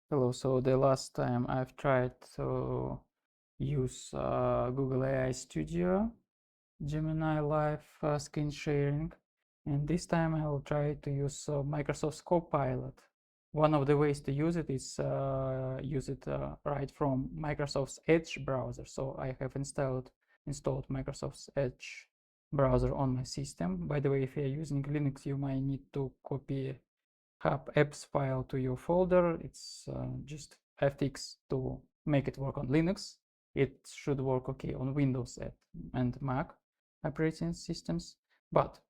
Hello, so the last time I've tried to use Google AI Studio, Gemini Live screen sharing, and this time I will try to use Microsoft's Copilot. One of the ways to use it is use it right from Microsoft's Edge browser. So I have installed Microsoft's Edge browser on my system. By the way, if you're using Linux, you might need to copy hub apps file to your folder. It's just fx to make it work on Linux. It should work okay on Windows and Mac operating systems, but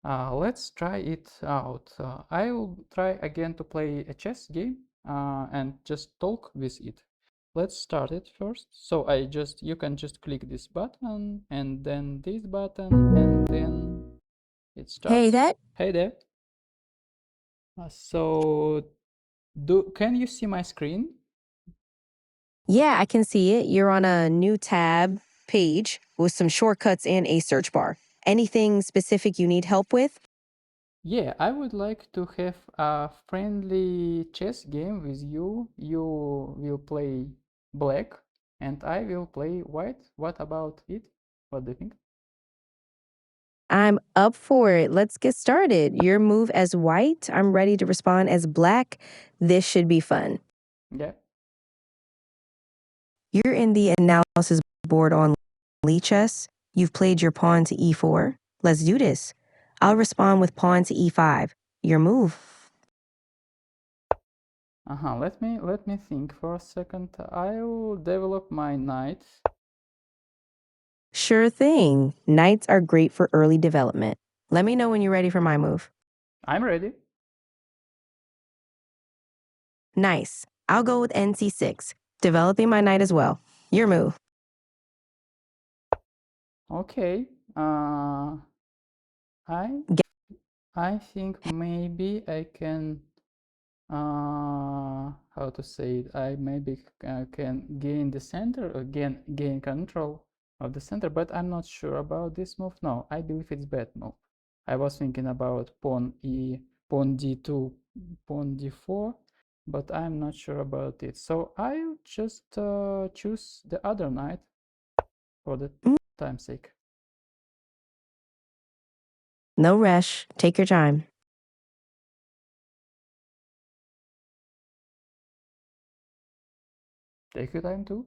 let's try it out. I will try again to play a chess game and just talk with it. Let's start it first. So you can just click this button and then this button and then it Hey, starts. that? Hey there. So can you see my screen? Yeah, I can see it. You're on a new tab page with some shortcuts and a search bar. Anything specific you need help with? Yeah, I would like to have a friendly chess game with you. You will play black and I will play white. What about it? What do you think? I'm up for it. Let's get started. Your move as white. I'm ready to respond as black. This should be fun. Yeah. You're in the analysis board on Lichess. You've played your pawn to e4. Let's do this. I'll respond with pawn to e5. Your move. Let me think for a second. I will develop my knight. Sure thing. Knights are great for early development. Let me know when you're ready for my move. I'm ready. Nice. I'll go with NC6, developing my knight as well. Your move. Okay. I I think maybe I can how to say it, I maybe can gain the center or gain control of the center, but I'm not sure about this move. No, I believe it's bad move. I was thinking about pawn d2, pawn d4, but I'm not sure about it. So I'll just choose the other knight for the time's sake. No rush. Take your time. Take your time too.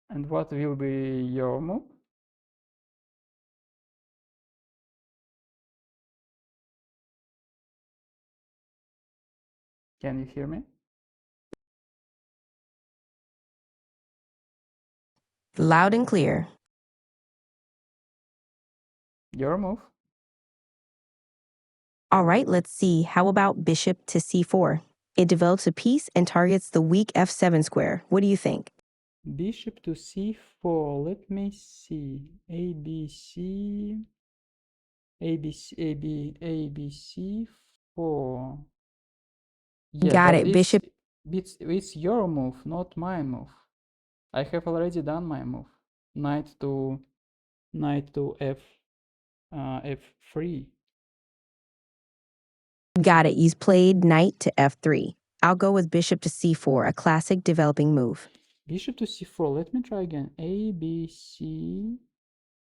And what will be your move? Can you hear me? Loud and clear. Your move. All right, let's see. How about bishop to c4? It develops a piece and targets the weak f7 square. What do you think? Bishop to c4. Let me see. A, B, C, A, B, C, A, B, A, B, C4. Yeah, Got but it. Bishop. it's your move, not my move. I have already done my move. Knight to f3. Got it. You've played knight to f3. I'll go with bishop to c4, a classic developing move. Bishop to c4. Let me try again. A, B, C,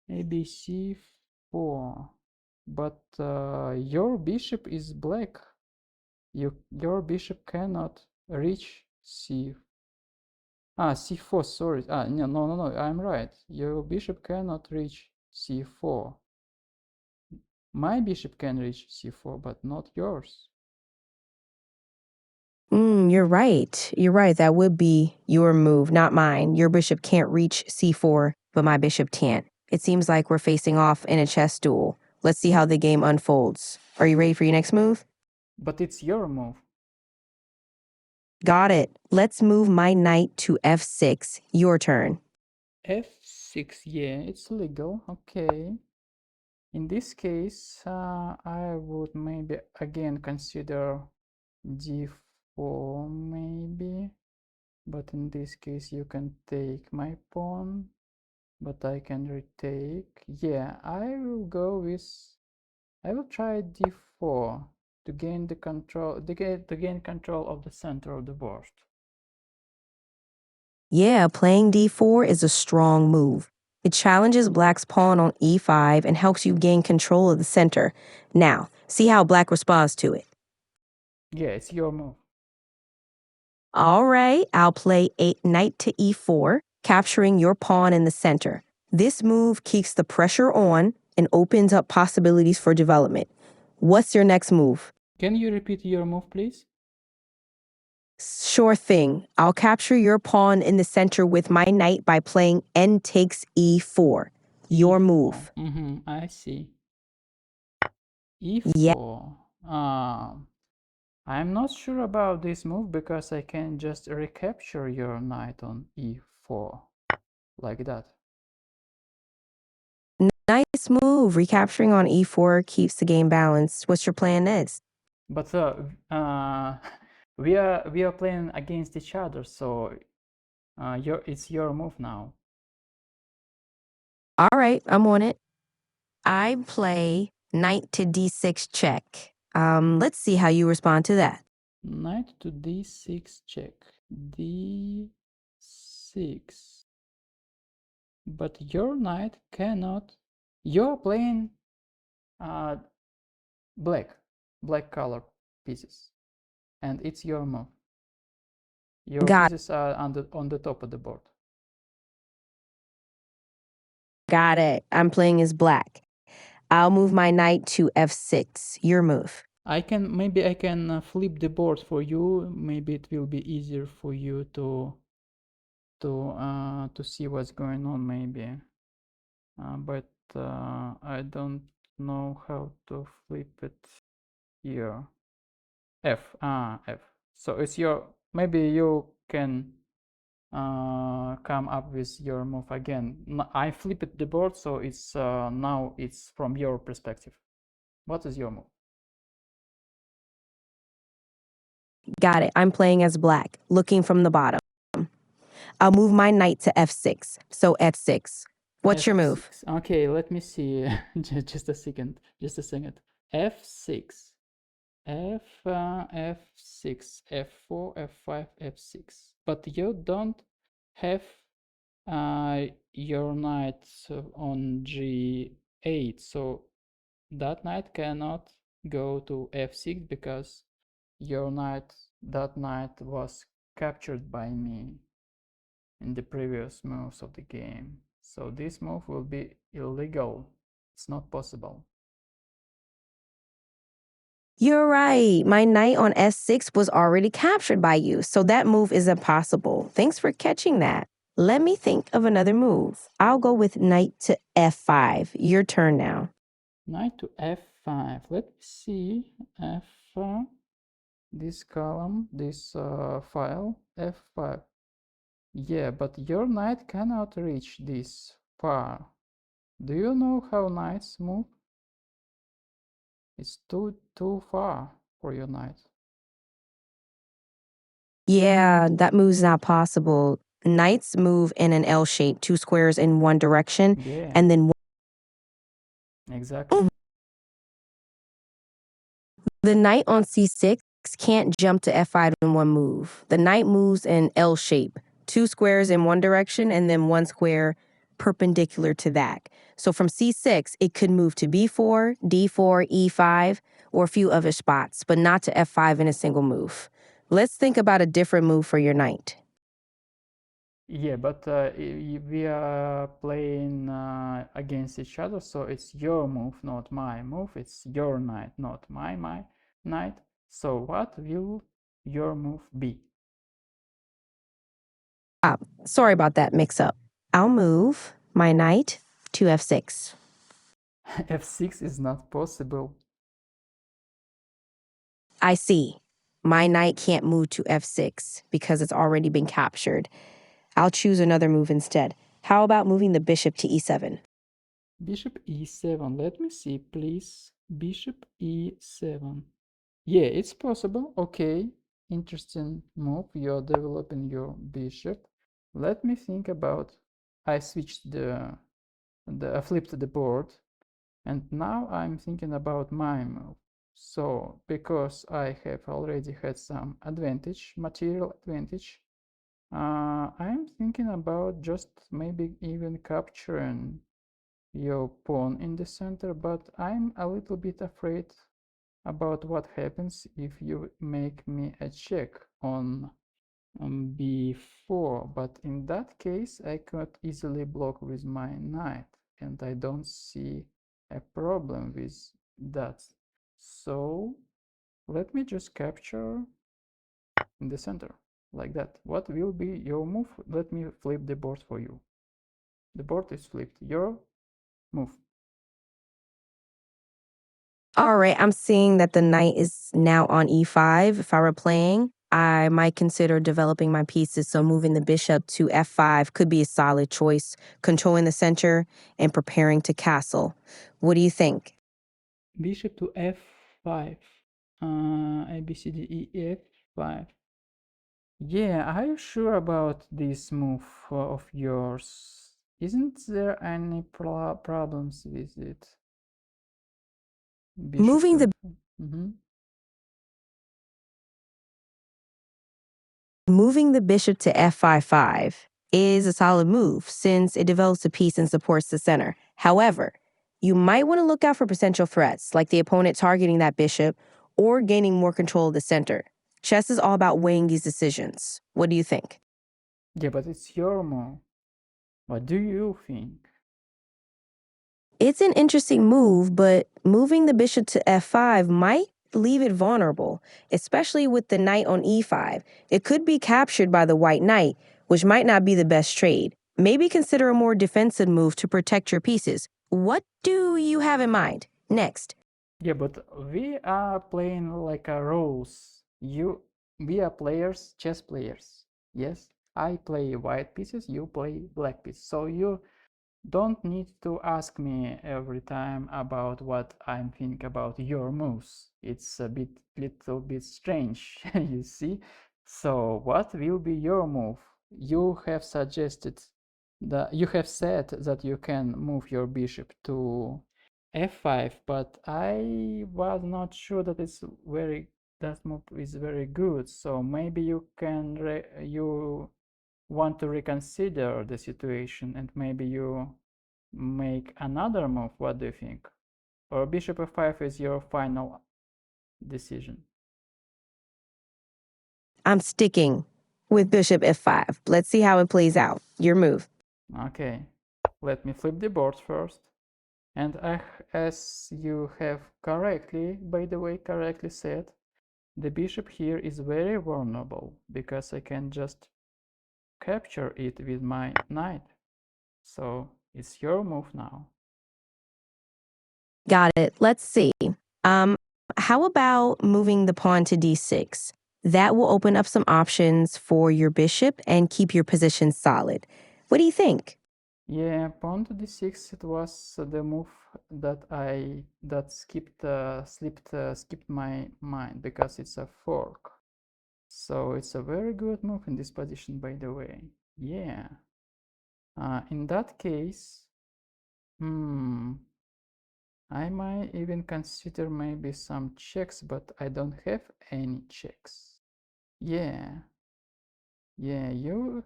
A, B, C4. But your bishop is black. Your bishop cannot reach c4, sorry. No, I'm right. Your bishop cannot reach c4. My bishop can reach c4, but not yours. You're right. You're right. That would be your move, not mine. Your bishop can't reach c4, but my bishop can't. It seems like we're facing off in a chess duel. Let's see how the game unfolds. Are you ready for your next move? But it's your move. Got it. Let's move my knight to f6. Your turn. f6, yeah, it's legal. Okay. In this case, I would maybe again consider d4 maybe. But in this case, you can take my pawn. but I can retake. Yeah, I will try d4 to gain the control, to gain control of the center of the board. Yeah, playing d4 is a strong move. It challenges black's pawn on e5 and helps you gain control of the center. Now, see how black responds to it. Yeah, it's your move. All right, I'll play knight to e4, capturing your pawn in the center. This move keeps the pressure on and opens up possibilities for development. What's your next move? Can you repeat your move, please? Sure thing. I'll capture your pawn in the center with my knight by playing n takes e4. Your move. I see. Yeah. e4. I'm not sure about this move because I can just recapture your knight on e4 like that. Nice move. Recapturing on e4 keeps the game balanced. What's your plan next? But we are playing against each other, so it's your move now. All right, I'm on it. I play knight to d6 check. Let's see how you respond to that. Knight to d6 check. d6. But your knight cannot. You're playing black color pieces, and it's your move. Your Got pieces are on the top of the board. it. I'm playing as black. I'll move my knight to f6. Your move. Maybe I can flip the board for you. Maybe it will be easier for you to see what's going on. Maybe, but I don't know how to flip it here. F. So it's your. Maybe you can come up with your move again. I flipped the board, so it's now it's from your perspective. What is your move? Got it. I'm playing as black, looking from the bottom. I'll move my knight to f6. So f6. What's your move? F6. Okay, let me see. Just a second. F6. F6, F4, F5, F6. But you don't have your knight on G8, so that knight cannot go to F6 because that knight was captured by me in the previous moves of the game. So this move will be illegal. It's not possible. You're right. My knight on s6 was already captured by you, so that move is impossible. Thanks for catching that. Let me think of another move. I'll go with knight to f5. Your turn now. Knight to F5. Let me see. F, this column, this file, F5. Yeah, but your knight cannot reach this far. Do you know how knights move? It's too far for your knight. Yeah, that move's not possible. Knights move in an L shape, two squares in one direction, Yeah, and then exactly. the knight on c6 can't jump to f5 in one move. The knight moves in L shape, two squares in one direction and then one square perpendicular to that. So from c6, it could move to b4, d4, e5, or a few other spots, but not to f5 in a single move. Let's think about a different move for your knight. Yeah, but we are playing against each other, so it's your move, not my move. It's your knight, not my knight. So what will your move be? Sorry about that mix-up. I'll move my knight to f6. F6 is not possible. I see. My knight can't move to f6 because it's already been captured. I'll choose another move instead. How about moving the bishop to e7? Bishop e7. Let me see, please. Bishop e7. Yeah, it's possible. Okay, interesting move. You're developing your bishop. Let me think about I switched I flipped the board, and now I'm thinking about my move. So because I have already had some material advantage, I'm thinking about just maybe even capturing your pawn in the center, but I'm a little bit afraid about what happens if you make me a check on b4, but in that case I could easily block with my knight, and I don't see a problem with that. So let me just capture in the center like that. What will be your move? Let me flip the board for you. The board is flipped. Your move. All right, I'm seeing that the knight is now on e5. If I were playing, I might consider developing my pieces, so moving the bishop to f5 could be a solid choice, controlling the center and preparing to castle. What do you think? Bishop to f5. A, B, C, D, E, F5. Yeah, are you sure about this move of yours? Isn't there any problems with it? Bishop Moving to the F. Moving the bishop to f5 is a solid move since it develops a piece and supports the center. However, you might want to look out for potential threats like the opponent targeting that bishop or gaining more control of the center. Chess is all about weighing these decisions. What do you think? Yeah, but it's your move. What do you think? It's an interesting move, but moving the bishop to f5 might leave it vulnerable, especially with the knight on e5. It could be captured by the white knight, which might not be the best trade. Maybe consider a more defensive move to protect your pieces. What do you have in mind? Next. Yeah, but we are playing like a rules. We are players, chess players. Yes, I play white pieces, you play black pieces. So you don't need to ask me every time about what I'm thinking about your moves. It's a little bit strange, you see. So what will be your move? You have suggested that you have said that you can move your bishop to f5, but I was not sure that that move is very good. So maybe you want to reconsider the situation and maybe you make another move. What do you think? Or bishop f5 is your final decision? I'm sticking with bishop f5. Let's see how it plays out. Your move. Okay, let me flip the board first. And as you have by the way, correctly said, the bishop here is very vulnerable because I can just capture it with my knight. So it's your move now. Got it. Let's see. Um, how about moving the pawn to d6? That will open up some options for your bishop and keep your position solid. What do you think? Yeah, pawn to d6. It was the move that skipped my mind because it's a fork. So it's a very good move in this position, by the way. Yeah. In that case, I might even consider maybe some checks, but I don't have any checks. Yeah, you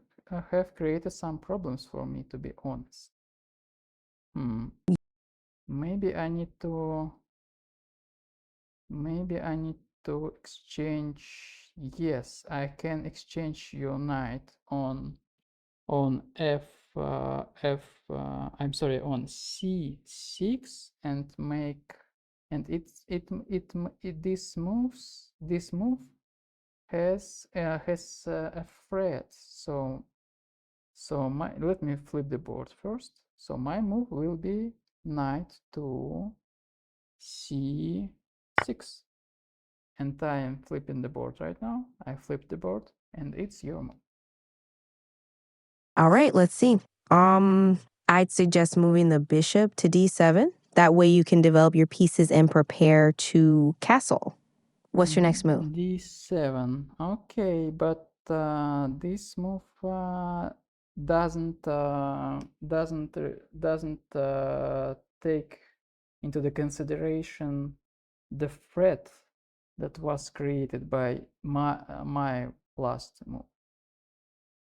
have created some problems for me, to be honest. Maybe I need to exchange. Yes, I can exchange your knight on I'm sorry, on c6 and make, and this move has a threat. So let me flip the board first. So my move will be knight to c6, and I am flipping the board right now. I flipped the board, and it's your move. All right, let's see. I'd suggest moving the bishop to d7. That way you can develop your pieces and prepare to castle. What's your next move? d7. Okay, but this move doesn't take into the consideration the threat that was created by my last move.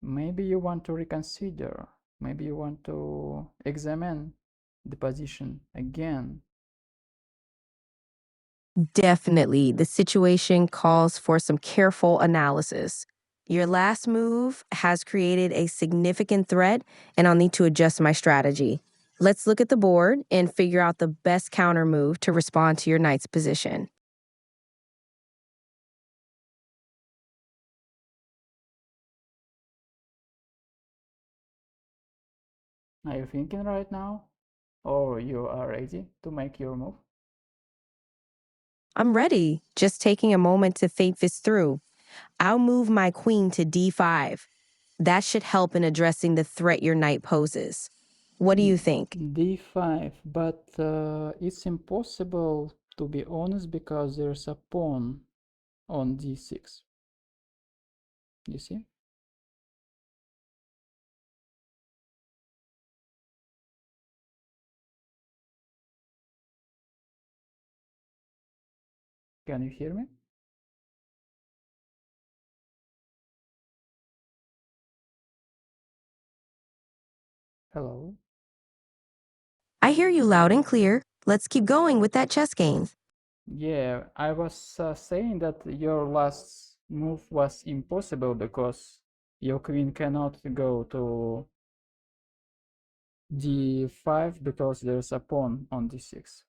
Maybe you want to reconsider, maybe you want to examine the position again. Definitely, the situation calls for some careful analysis. Your last move has created a significant threat, and I'll need to adjust my strategy. Let's look at the board and figure out the best counter move to respond to your knight's position. Are you thinking right now, or you are ready to make your move? I'm ready, just taking a moment to think this through. I'll move my queen to d5. That should help in addressing the threat your knight poses. What do you think? d5, but it's impossible, to be honest, because there's a pawn on d6. You see? Can you hear me? Hello? I hear you loud and clear. Let's keep going with that chess game. Yeah, I was saying that your last move was impossible because your queen cannot go to d5 because there's a pawn on d6.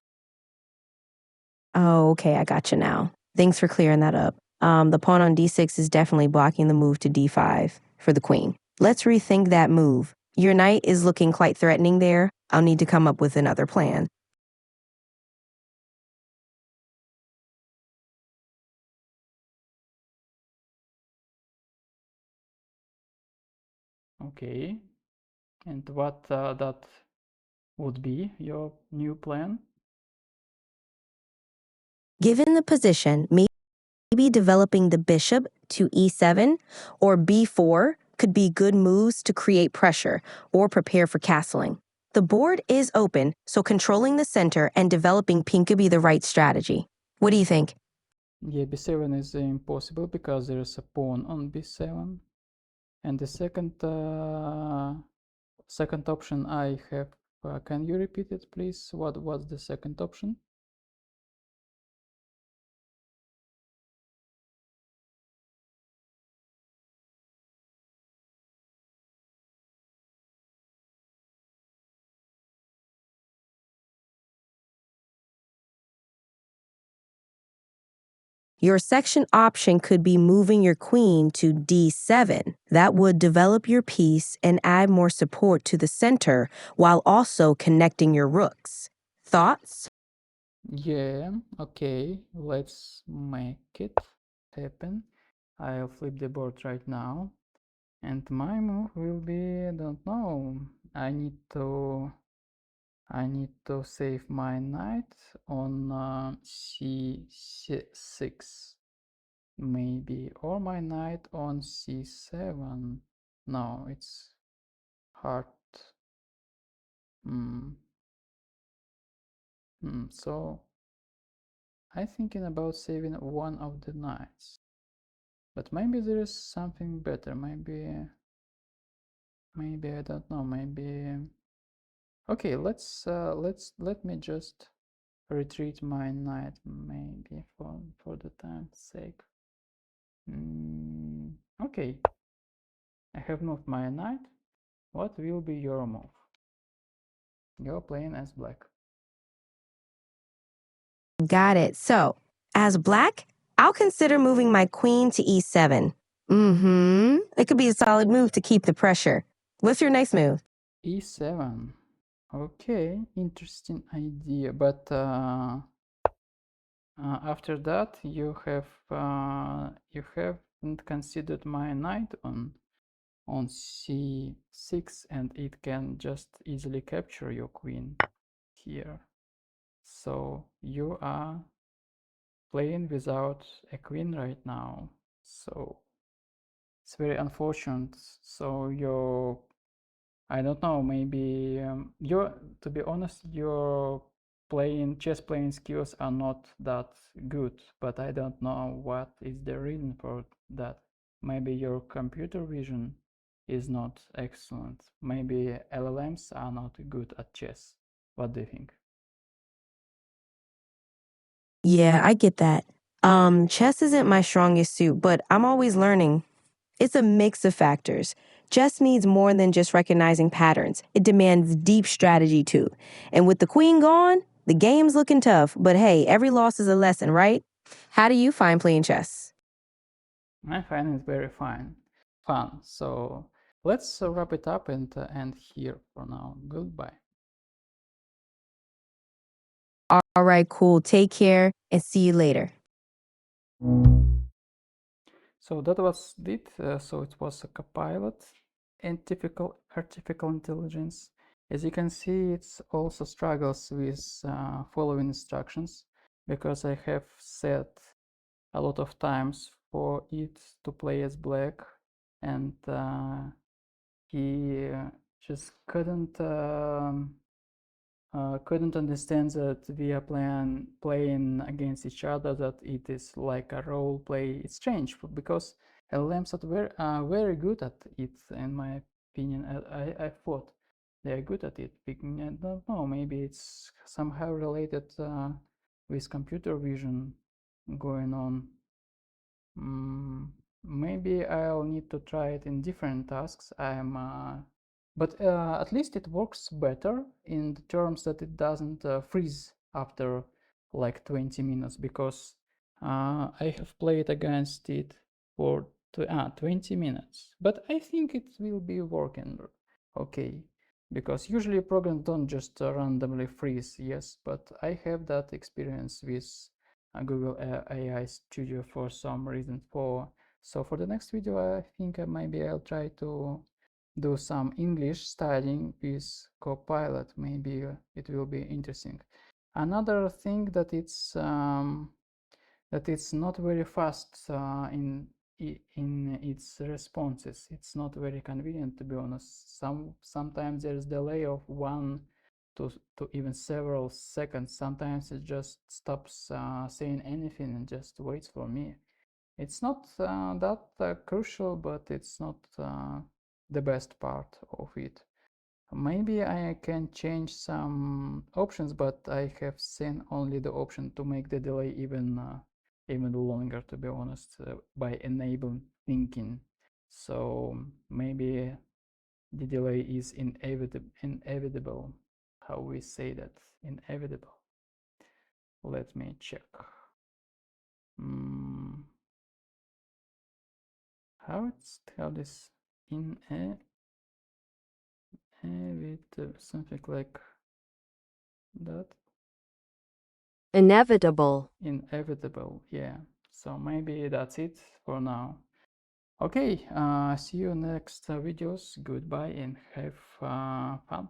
Oh, okay, I got you now. Thanks for clearing that up. The pawn on d6 is definitely blocking the move to d5 for the queen. Let's rethink that move. Your knight is looking quite threatening there. I'll need to come up with another plan. Okay, and what that would be your new plan? Given the position, maybe developing the bishop to e7 or b4 could be good moves to create pressure or prepare for castling. The board is open, so controlling the center and developing pink could be the right strategy. What do you think? Yeah, b7 is impossible because there's a pawn on b7. And the second option I have, can you repeat it, please? What was the second option? Your section option could be moving your queen to d7. That would develop your piece and add more support to the center while also connecting your rooks. Thoughts? Yeah, okay, let's make it happen. I'll flip the board right now. And my move will be, I don't know, I need to save my knight on c6 maybe, or my knight on c7. No, it's hard. So I'm thinking about saving one of the knights, but maybe there is something better. Maybe I don't know. Maybe okay. Let me just retreat my knight. Maybe for the time's sake. Okay, I have moved my knight. What will be your move? You're playing as black. Got it. So, as black, I'll consider moving my queen to e7. It could be a solid move to keep the pressure. What's your next move? e7. Okay, interesting idea, but after that you haven't considered my knight on c6, and it can just easily capture your queen here. So you are playing without a queen right now. So it's very unfortunate. So your I don't know, maybe to be honest, your chess playing skills are not that good, but I don't know what is the reason for that. Maybe your computer vision is not excellent. Maybe LLMs are not good at chess. What do you think? Yeah, I get that. Chess isn't my strongest suit, but I'm always learning. It's a mix of factors. Chess needs more than just recognizing patterns. It demands deep strategy too. And with the queen gone, the game's looking tough, but hey, every loss is a lesson, right? How do you find playing chess? I find it very fun. So let's wrap it up and end here for now. Goodbye. All right, cool. Take care and see you later. So that was it. So it was a Copilot and typical artificial intelligence. As you can see, it also struggles with following instructions because I have set a lot of times for it to play as black, and he just couldn't understand that we are playing against each other, that it is like a role play. It's strange because LLMs are very good at it, in my opinion. I thought they are good at it. I don't know, maybe it's somehow related with computer vision going on. Maybe I'll need to try it in different tasks. But at least it works better in the terms that it doesn't freeze after like 20 minutes, because I have played against it for 20 minutes. But I think it will be working okay, because usually programs don't just randomly freeze. Yes, but I have that experience with Google AI Studio for some reason. So for the next video, I think maybe I'll try to do some English studying with Copilot. Maybe it will be interesting. Another thing that it's not very fast in its responses. It's not very convenient, to be honest. Sometimes there's delay of 1 to even several seconds. Sometimes it just stops saying anything and just waits for me. It's not that crucial, but it's not the best part of it. Maybe I can change some options, but I have seen only the option to make the delay even longer, to be honest, by enabling thinking. So maybe the delay is inevitable. How we say that? Inevitable. Let me check. How this something like that. Inevitable. Inevitable, yeah. So maybe that's it for now. Okay, see you next videos. Goodbye and have fun.